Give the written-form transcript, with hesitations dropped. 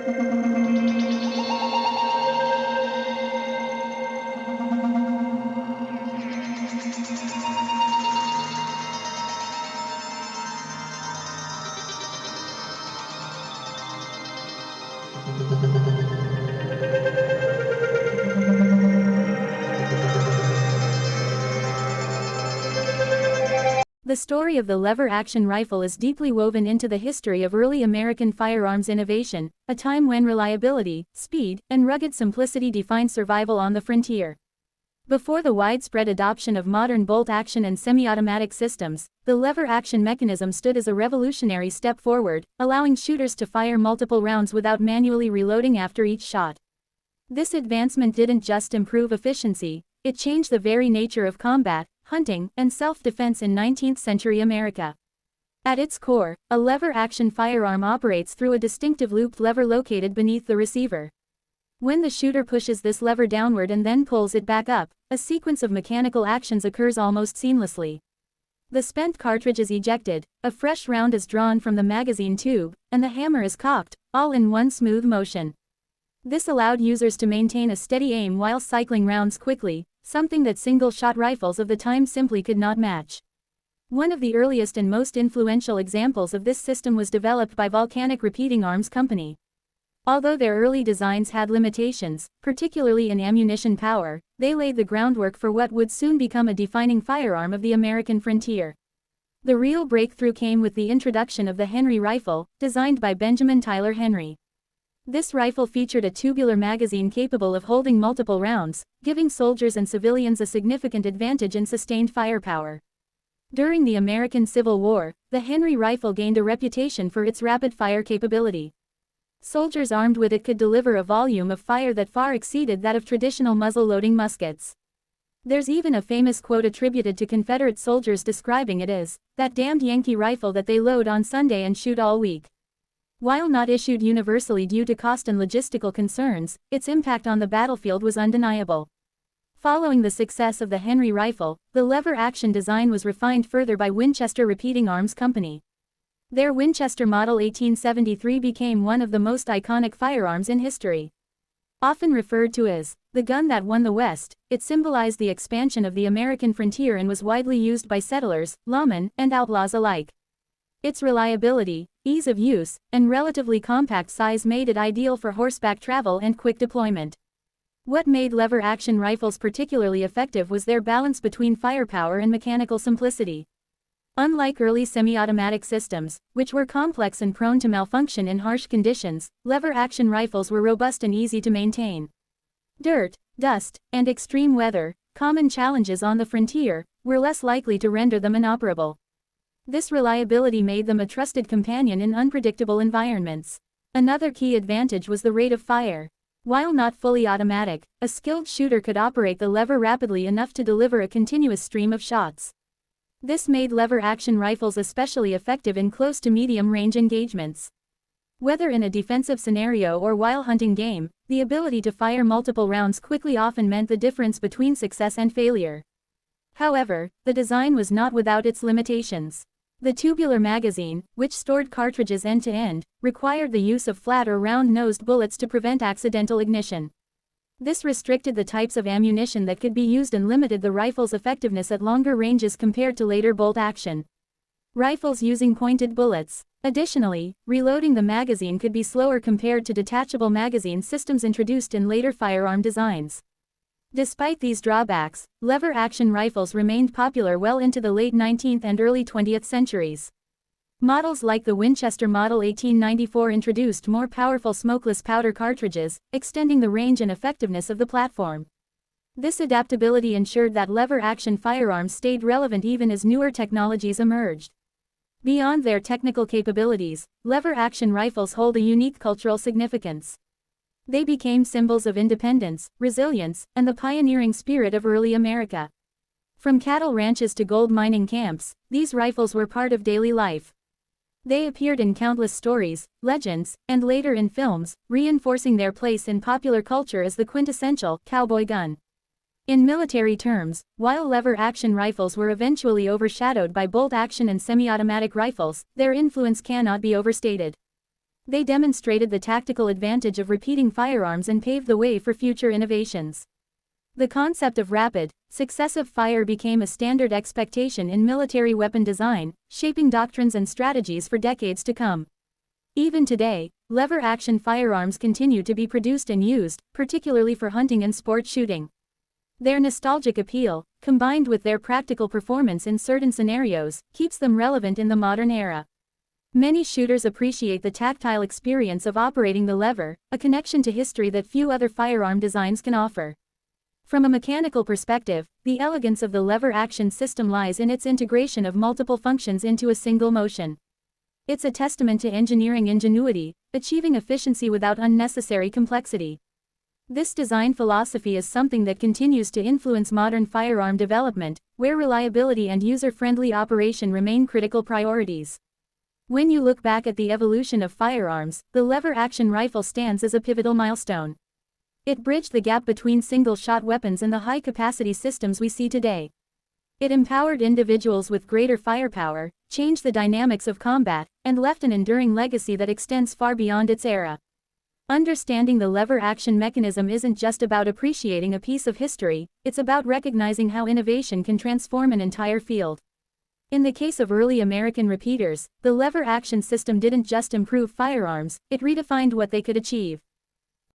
The story of the lever-action rifle is deeply woven into the history of early American firearms innovation, a time when reliability, speed, and rugged simplicity defined survival on the frontier. Before the widespread adoption of modern bolt-action and semi-automatic systems, the lever-action mechanism stood as a revolutionary step forward, allowing shooters to fire multiple rounds without manually reloading after each shot. This advancement didn't just improve efficiency, it changed the very nature of combat, hunting, and self-defense in 19th-century America. At its core, a lever-action firearm operates through a distinctive looped lever located beneath the receiver. When the shooter pushes this lever downward and then pulls it back up, a sequence of mechanical actions occurs almost seamlessly. The spent cartridge is ejected, a fresh round is drawn from the magazine tube, and the hammer is cocked, all in one smooth motion. This allowed users to maintain a steady aim while cycling rounds quickly, something that single-shot rifles of the time simply could not match. One of the earliest and most influential examples of this system was developed by Volcanic Repeating Arms Company. Although their early designs had limitations, particularly in ammunition power, they laid the groundwork for what would soon become a defining firearm of the American frontier. The real breakthrough came with the introduction of the Henry rifle, designed by Benjamin Tyler Henry. This rifle featured a tubular magazine capable of holding multiple rounds, giving soldiers and civilians a significant advantage in sustained firepower. During the American Civil War, the Henry rifle gained a reputation for its rapid-fire capability. Soldiers armed with it could deliver a volume of fire that far exceeded that of traditional muzzle-loading muskets. There's even a famous quote attributed to Confederate soldiers describing it as, "that damned Yankee rifle that they load on Sunday and shoot all week." While not issued universally due to cost and logistical concerns, its impact on the battlefield was undeniable. Following the success of the Henry rifle, the lever-action design was refined further by Winchester Repeating Arms Company. Their Winchester Model 1873 became one of the most iconic firearms in history. Often referred to as the gun that won the West, it symbolized the expansion of the American frontier and was widely used by settlers, lawmen, and outlaws alike. Its reliability, ease of use, and relatively compact size made it ideal for horseback travel and quick deployment. What made lever-action rifles particularly effective was their balance between firepower and mechanical simplicity. Unlike early semi-automatic systems, which were complex and prone to malfunction in harsh conditions, lever-action rifles were robust and easy to maintain. Dirt, dust, and extreme weather, common challenges on the frontier, were less likely to render them inoperable. This reliability made them a trusted companion in unpredictable environments. Another key advantage was the rate of fire. While not fully automatic, a skilled shooter could operate the lever rapidly enough to deliver a continuous stream of shots. This made lever-action rifles especially effective in close to medium-range engagements. Whether in a defensive scenario or while hunting game, the ability to fire multiple rounds quickly often meant the difference between success and failure. However, the design was not without its limitations. The tubular magazine, which stored cartridges end-to-end, required the use of flat or round-nosed bullets to prevent accidental ignition. This restricted the types of ammunition that could be used and limited the rifle's effectiveness at longer ranges compared to later bolt-action rifles using pointed bullets. Additionally, reloading the magazine could be slower compared to detachable magazine systems introduced in later firearm designs. Despite these drawbacks, lever-action rifles remained popular well into the late 19th and early 20th centuries. Models like the Winchester Model 1894 introduced more powerful smokeless powder cartridges, extending the range and effectiveness of the platform. This adaptability ensured that lever-action firearms stayed relevant even as newer technologies emerged. Beyond their technical capabilities, lever-action rifles hold a unique cultural significance. They became symbols of independence, resilience, and the pioneering spirit of early America. From cattle ranches to gold mining camps, these rifles were part of daily life. They appeared in countless stories, legends, and later in films, reinforcing their place in popular culture as the quintessential cowboy gun. In military terms, while lever-action rifles were eventually overshadowed by bolt-action and semi-automatic rifles, their influence cannot be overstated. They demonstrated the tactical advantage of repeating firearms and paved the way for future innovations. The concept of rapid, successive fire became a standard expectation in military weapon design, shaping doctrines and strategies for decades to come. Even today, lever-action firearms continue to be produced and used, particularly for hunting and sport shooting. Their nostalgic appeal, combined with their practical performance in certain scenarios, keeps them relevant in the modern era. Many shooters appreciate the tactile experience of operating the lever, a connection to history that few other firearm designs can offer. From a mechanical perspective, the elegance of the lever-action system lies in its integration of multiple functions into a single motion. It's a testament to engineering ingenuity, achieving efficiency without unnecessary complexity. This design philosophy is something that continues to influence modern firearm development, where reliability and user-friendly operation remain critical priorities. When you look back at the evolution of firearms, the lever-action rifle stands as a pivotal milestone. It bridged the gap between single-shot weapons and the high-capacity systems we see today. It empowered individuals with greater firepower, changed the dynamics of combat, and left an enduring legacy that extends far beyond its era. Understanding the lever-action mechanism isn't just about appreciating a piece of history, it's about recognizing how innovation can transform an entire field. In the case of early American repeaters, the lever-action system didn't just improve firearms, it redefined what they could achieve.